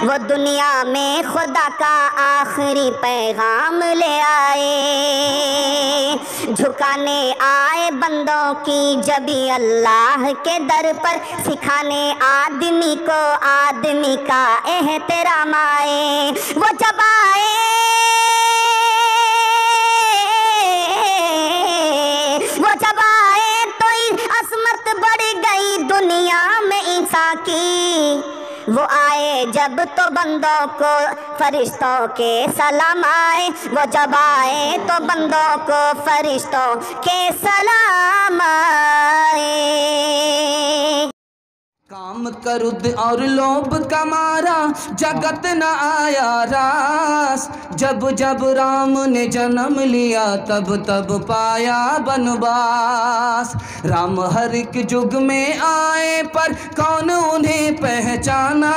वो दुनिया में खुदा का आखिरी पैगाम ले आए। झुकाने आए बंदों की जबी अल्लाह के दर पर, सिखाने आदमी को आदमी का एहतराम आए। वो जब आए तो असमत बढ़ गई दुनिया में इंसान की। वो आए जब तो बंदों को फरिश्तों के सलाम आए। वो जब आए तो बंदों को फरिश्तों के सलाम आए। काम करुद और लोभ का मारा जगत न आया रास। जब जब राम ने जन्म लिया तब तब पाया बनवास। राम हर एक युग में आए पर कौन उन्हें पहचाना।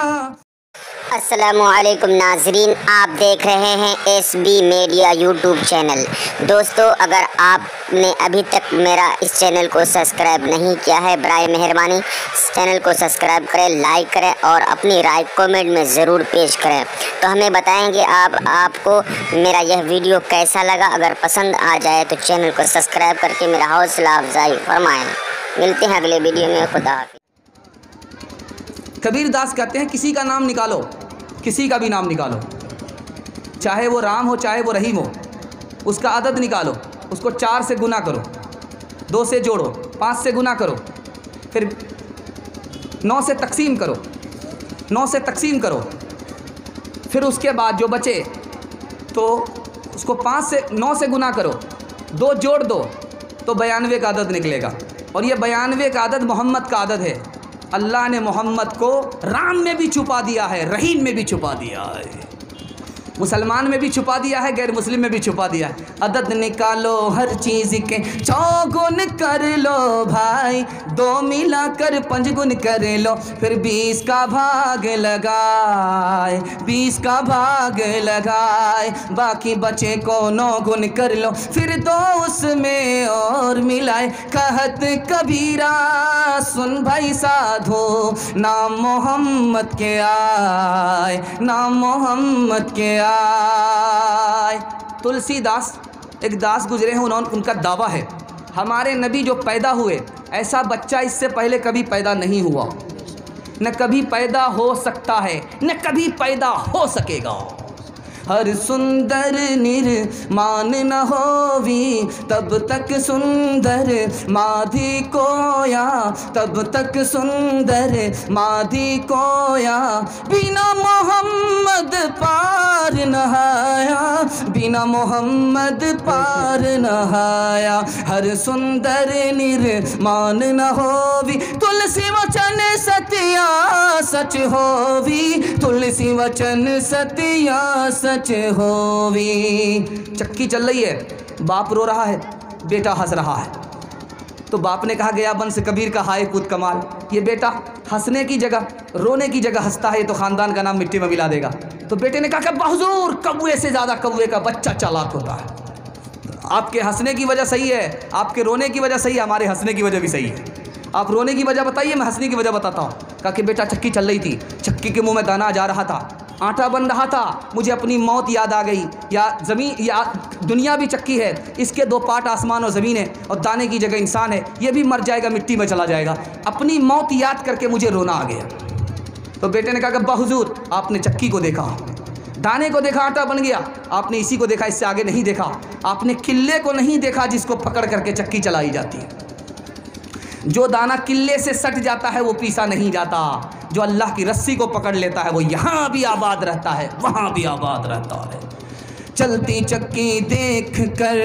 अस्सलामुअलैकुम नाजरीन, आप देख रहे हैं SB मीडिया यूट्यूब चैनल। दोस्तों, अगर आपने अभी तक मेरा इस चैनल को सब्सक्राइब नहीं किया है, बराए मेहरबानी इस चैनल को सब्सक्राइब करें, लाइक करें और अपनी राय कमेंट में ज़रूर पेश करें। तो हमें बताएंगे आपको मेरा यह वीडियो कैसा लगा। अगर पसंद आ जाए तो चैनल को सब्सक्राइब करके मेरा हौसला अफजाई फरमाएँ। मिलते हैं अगले वीडियो में। खुदा हाफिज़। कबीर दास कहते हैं किसी का नाम निकालो, किसी का भी नाम निकालो, चाहे वो राम हो चाहे वो रहीम हो, उसका अदद निकालो, उसको 4 से गुना करो, 2 से जोड़ो, 5 से गुना करो, फिर 9 से तकसीम करो, 9 से तकसीम करो, फिर उसके बाद जो बचे तो उसको 5 से 9 से गुना करो, 2 जोड़ दो तो 92 का अदद निकलेगा। और ये 92 का अदद मोहम्मद का अदद है। अल्लाह ने मोहम्मद को राम में भी छुपा दिया है, रहीम में भी छुपा दिया है, मुसलमान में भी छुपा दिया है, गैर मुस्लिम में भी छुपा दिया है। अदद निकालो हर चीज़ के 4 गुण कर लो भाई, 2 मिलाकर 5 गुण कर लो, फिर 20 का भाग लगाए, 20 का भाग लगाए, बाकी बचे को 9 गुण कर लो, फिर 2 उसमें और मिलाए। कहत कबीरा सुन भाई साधो, नाम मोहम्मद के आए, नाम मोहम्मद के आए। तुलसीदास एक दास गुजरे हैं, उनका दावा है हमारे नबी जो पैदा हुए ऐसा बच्चा इससे पहले कभी पैदा नहीं हुआ, न कभी पैदा हो सकता है, न कभी पैदा हो सकेगा। हर सुंदर निर्माण न होवी तब तक सुंदर माधी कोया, तब तक सुंदर माधी कोया, बिना मोहम्मद पार नहाया, बिना मोहम्मद पार नहाया। हर सुंदर निर्माण न होवी तुलसी वचन सत्या सच होवी, तुलसी वचन सत्या सच होवी। चक्की चल रही है, बाप रो रहा है, बेटा हंस रहा है। तो बाप ने कहा गया बंस कबीर का हाय कूद कमाल। ये बेटा हंसने की जगह रोने की जगह हंसता है, तो ख़ानदान का नाम मिट्टी में मिला देगा। तो बेटे ने कहा कि हुजूर, कौवे से ज़्यादा कौवे का बच्चा चालाक होता है। आपके हंसने की वजह सही है, आपके रोने की वजह सही है, हमारे हंसने की वजह भी सही है। आप रोने की वजह बताइए, मैं हंसने की वजह बताता हूँ। कहा कि बेटा चक्की चल रही थी, चक्की के मुंह में दाना जा रहा था, आटा बन रहा था, मुझे अपनी मौत याद आ गई। या ज़मीन या दुनिया भी चक्की है, इसके 2 पार्ट आसमान और ज़मीन है, और दाने की जगह इंसान है, ये भी मर जाएगा, मिट्टी में चला जाएगा। अपनी मौत याद करके मुझे रोना आ गया। तो बेटे ने कहा कि हुजूर, आपने चक्की को देखा, दाने को देखा, आटा बन गया, आपने इसी को देखा, इससे आगे नहीं देखा। आपने किले को नहीं देखा जिसको पकड़ करके चक्की चलाई जाती है। जो दाना किले से सट जाता है वो पीसा नहीं जाता, जो अल्लाह की रस्सी को पकड़ लेता है वो यहाँ भी आबाद रहता है, वहाँ भी आबाद रहता है। चलती चक्की देख कर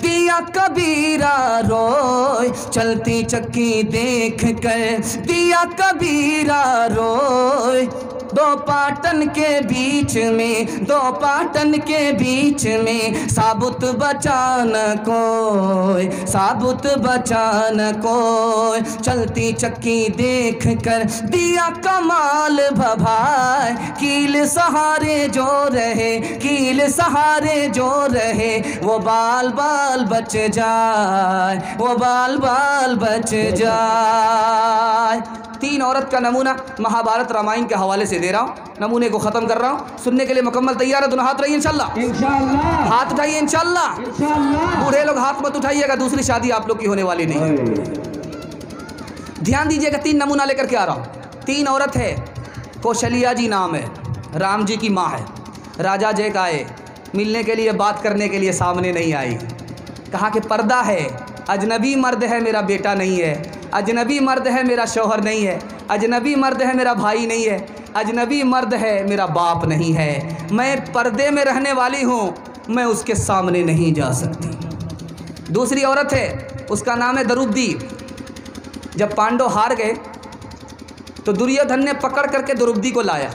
दिया कबीरा रोए, चलती चक्की देख कर दिया कबीरा रोए। 2 पाटन के बीच में, 2 पाटन के बीच में, साबुत बचान कोई, साबुत बचान कोई। चलती चक्की देख कर दिया कमाल भभाए, कील सहारे जो रहे, कील सहारे जो रहे, वो बाल बाल बच जाए, वो बाल बाल बच जाए। 3 औरत का नमूना महाभारत रामायण के हवाले से दे रहा हूँ। नमूने को ख़त्म कर रहा हूँ। सुनने के लिए मुकम्मल तैयार है? दोनों हाथ रहिए इंशाल्लाह। इंशाल्लाह हाथ उठाइए इंशाल्लाह। इंशाल्लाह। बूढ़े लोग हाथ मत उठाइएगा, दूसरी शादी आप लोग की होने वाली नहीं है। ध्यान दीजिएगा, 3 नमूना लेकर के आ रहा हूँ। 3 औरत है, कौशल्या जी नाम है, राम जी की माँ है। राजा जय का आए, मिलने के लिए बात करने के लिए सामने नहीं आई। कहा कि पर्दा है, अजनबी मर्द है मेरा बेटा नहीं है, अजनबी मर्द है मेरा शौहर नहीं है, अजनबी मर्द है मेरा भाई नहीं है, अजनबी मर्द है मेरा बाप नहीं है। मैं पर्दे में रहने वाली हूँ, मैं उसके सामने नहीं जा सकती। दूसरी औरत है, उसका नाम है द्रौपदी। जब पांडव हार गए तो दुर्योधन ने पकड़ करके द्रौपदी को लाया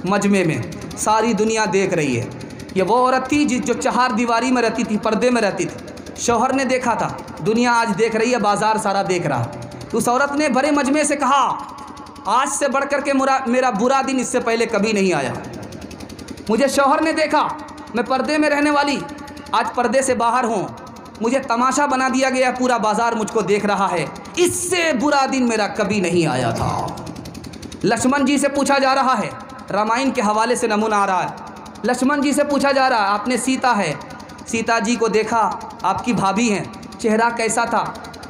मजमे में, सारी दुनिया देख रही है। ये वो औरत थी जो 4 दीवारी में रहती थी, पर्दे में रहती थी। शौहर ने देखा था, दुनिया आज देख रही है, बाजार सारा देख रहा। उस औरत ने भरे मजमे से कहा, आज से बढ़ कर के मेरा बुरा दिन इससे पहले कभी नहीं आया। मुझे शौहर ने देखा, मैं पर्दे में रहने वाली, आज पर्दे से बाहर हूँ, मुझे तमाशा बना दिया गया, पूरा बाजार मुझको देख रहा है, इससे बुरा दिन मेरा कभी नहीं आया था। लक्ष्मण जी से पूछा जा रहा है, रामायण के हवाले से नमूना आ रहा है। लक्ष्मण जी से पूछा जा रहा है, आपने सीता है, सीता जी को देखा, आपकी भाभी हैं, चेहरा कैसा था,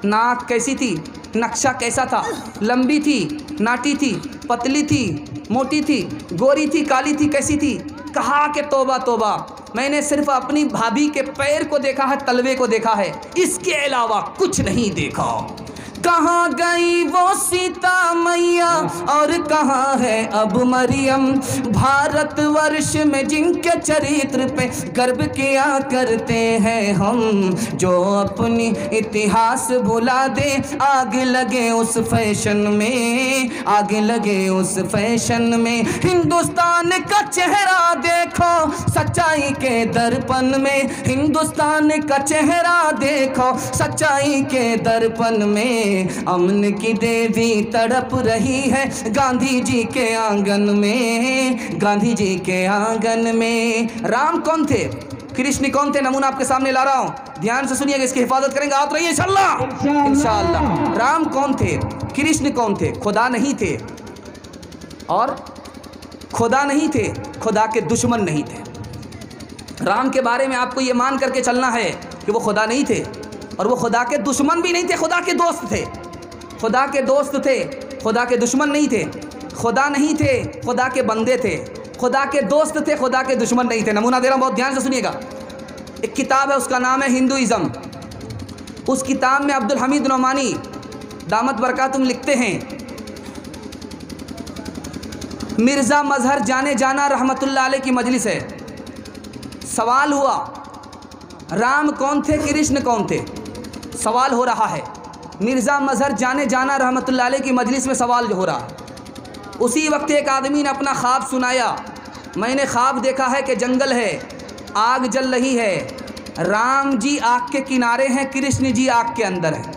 नाक कैसी थी, नक्शा कैसा था, लंबी थी, नाटी थी, पतली थी, मोटी थी, गोरी थी, काली थी, कैसी थी? कहा कि तौबा तौबा, मैंने सिर्फ अपनी भाभी के पैर को देखा है, तलवे को देखा है, इसके अलावा कुछ नहीं देखा। कहाँ गई वो सीता मैया और कहाँ है अब मरियम? भारतवर्ष में जिनके चरित्र पे गर्व किया करते हैं हम, जो अपनी इतिहास भुला दे, आग लगे उस फैशन में, आग लगे उस फैशन में। हिंदुस्तान का चेहरा देखो सच्चाई के दर्पण में, हिंदुस्तान का चेहरा देखो सच्चाई के दर्पण में। अमन की देवी तड़प रही है गांधी जी के आंगन में, गांधी जी के आंगन में। राम कौन थे, कृष्ण कौन थे, नमूना आपके सामने ला रहा हूँ, ध्यान से सुनिएगा, इसकी हिफाजत करेंगे, आप रहिए इंशाल्लाह इंशाल्लाह। राम कौन थे, कृष्ण कौन थे? खुदा नहीं थे, और खुदा नहीं थे, खुदा के दुश्मन नहीं थे। राम के बारे में आपको ये मान करके चलना है कि वो खुदा नहीं थे, और वो खुदा के दुश्मन भी नहीं थे, खुदा के दोस्त थे। खुदा के दोस्त थे, खुदा के दुश्मन नहीं थे। खुदा नहीं थे, खुदा के बंदे थे। खुदा के दोस्त थे, खुदा के दुश्मन नहीं थे। नमूना दे रहा हूँ, बहुत ध्यान से सुनिएगा। एक किताब है, उसका नाम है हिंदुइज़्म। उस किताब में अब्दुल हमीद नोमानी दामत बरकातुम लिखते हैं, मिर्ज़ा मजहर जाने जाना रहमतुल्लाह अलैह की मजलिस है। सवाल हुआ, राम कौन थे, कृष्ण कौन थे? सवाल हो रहा है, मिर्ज़ा मजहर जाने जाना रहमतुल्लाह अलैह की मजलिस में सवाल हो रहा है। उसी वक्त एक आदमी ने अपना ख्वाब सुनाया, मैंने ख्वाब देखा है कि जंगल है, आग जल रही है, राम जी आग के किनारे हैं, कृष्ण जी आग के अंदर हैं।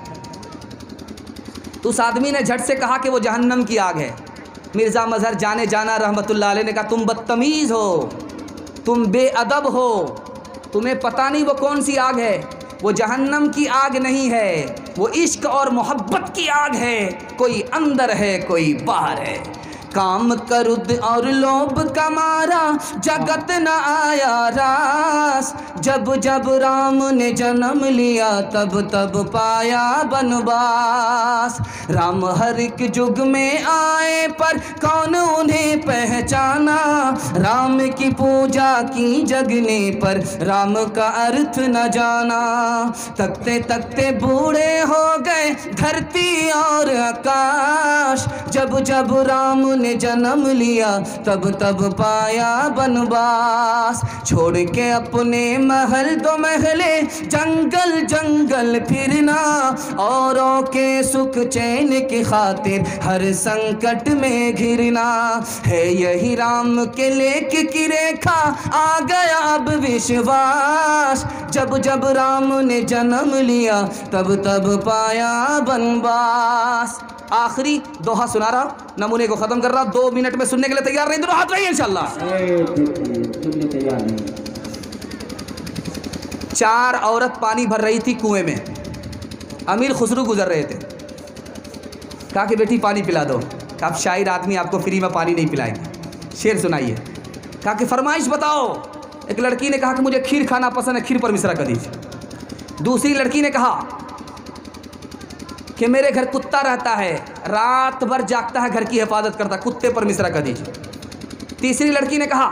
तो उस आदमी ने झट से कहा कि वो जहन्नम की आग है। मिर्ज़ा मजहर जाने जाना रहमतुल्लाह अलैह ने कहा, तुम बदतमीज़ हो, तुम बेअदब हो, तुम्हें पता नहीं वो कौन सी आग है। वो जहन्नम की आग नहीं है, वो इश्क और मोहब्बत की आग है। कोई अंदर है, कोई बाहर है। काम करुद और लोभ का मारा जगत न आया रास। जब जब राम ने जन्म लिया तब तब पाया बनवास। राम हर एक युग में आए पर कौन उन्हें पहचाना। राम की पूजा की जगने पर राम का अर्थ न जाना। तकते तकते बूढ़े हो गए धरती और आकाश। जब जब राम ने जन्म लिया तब तब पाया बनवास। छोड़ के अपने महल दो महले जंगल जंगल फिरना। औरों के सुख चैन की खातिर हर संकट में घिरना। है यही राम के लेख की रेखा आ गया अब विश्वास। जब जब राम ने जन्म लिया तब तब पाया बनवास। आखिरी दोहा सुना रहा, नमूने को ख़त्म कर रहा। 2 मिनट में सुनने के लिए तैयार नहीं? दोनों हाथ रहिए इंशाल्लाह। 4 औरत पानी भर रही थी कुएं में। अमीर खुसरू गुजर रहे थे, कहा कि बेटी पानी पिला दो। आप शायर आदमी, आपको फ्री में पानी नहीं पिलाएंगे। शेर सुनाइए। कहा कि फरमाइश बताओ। एक लड़की ने कहा कि मुझे खीर खाना पसंद है, खीर पर मिश्रा कर दीजिए। दूसरी लड़की ने कहा कि मेरे घर कुत्ता रहता है, रात भर जागता है, घर की हिफाजत करता, कुत्ते पर मिश्रा कर दीजिए। तीसरी लड़की ने कहा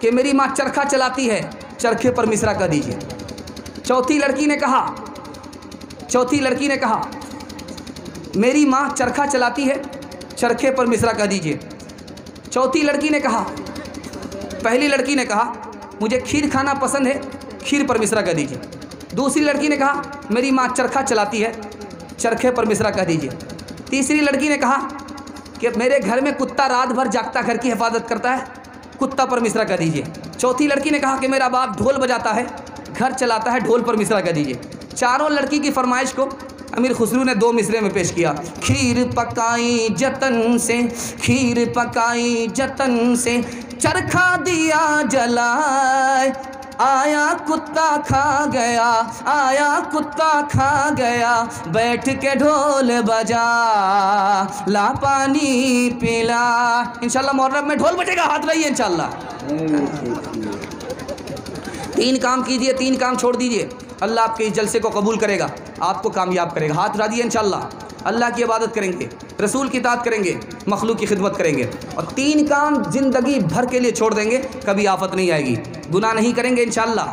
कि मेरी माँ चरखा चलाती है, चरखे पर मिश्रा कर दीजिए। चौथी लड़की ने कहा मेरी माँ चरखा चलाती है, चरखे पर मिश्रा कर दीजिए। चौथी लड़की ने कहा, पहली लड़की ने कहा मुझे खीर खाना पसंद है, खीर पर मिश्रा कर दीजिए। दूसरी लड़की ने कहा मेरी माँ चरखा चलाती है, चरखे पर मिश्रा कर दीजिए। तीसरी लड़की ने कहा कि मेरे घर में कुत्ता रात भर जागता, घर की हिफाजत करता है, कुत्ता पर मिश्रा कर दीजिए। चौथी लड़की ने कहा कि मेरा बाप ढोल बजाता है, घर चलाता है, ढोल पर मिश्रा कर दीजिए। चारों लड़की की फरमाइश को अमीर खुसरू ने 2 मिसरे में पेश किया। खीर पकाई जतन से, खीर पकाई जतन से, चरखा दिया जलाए, आया कुत्ता खा गया, आया कुत्ता खा गया, बैठ के ढोल बजा, ला पानी पिला। इंशाल्लाह मुहर्रम में ढोल बजेगा, हाथ रहिए इंशाल्लाह। 3 काम कीजिए, 3 काम छोड़ दीजिए, अल्लाह आपके इस जलसे को कबूल करेगा, आपको कामयाब करेगा। हाथ उठा दिए इंशाल्लाह, अल्लाह की इबादत करेंगे, रसूल की इताअत करेंगे, मखलूक की खिदमत करेंगे, और 3 काम ज़िंदगी भर के लिए छोड़ देंगे, कभी आफत नहीं आएगी। गुनाह नहीं करेंगे इंशाल्लाह,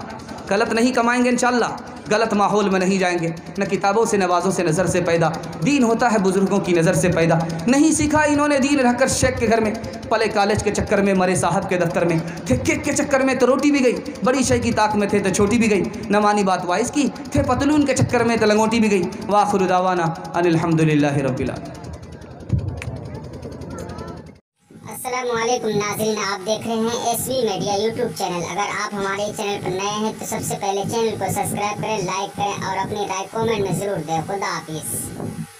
गलत नहीं कमाएंगे इंशाल्लाह, गलत माहौल में नहीं जाएंगे। न किताबों से, नवाज़ों से, नज़र से पैदा दीन होता है, बुज़ुर्गों की नज़र से पैदा। नहीं सीखा इन्होंने दीन रहकर शेख के घर में, पले कॉलेज के चक्कर में, मरे साहब के दफ्तर में, थे केक के चक्कर में तो रोटी भी गई, बड़ी शय की ताक में थे तो छोटी भी गई, न मानी बात वाइस की, थे पतलून के चक्कर में तो लंगोटी भी गई। वाखिरु दावाना अनिल हम्दुलिल्लाहि रब्बिल आलमीन। अस्सलामुअलैकुम नाज़रीन, आप देख रहे हैं एसबी मीडिया यूट्यूब चैनल। अगर आप हमारे चैनल पर नए हैं तो सबसे पहले चैनल को सब्सक्राइब करें, लाइक करें और अपनी राय कमेंट में ज़रूर दें। खुदा हाफिज़।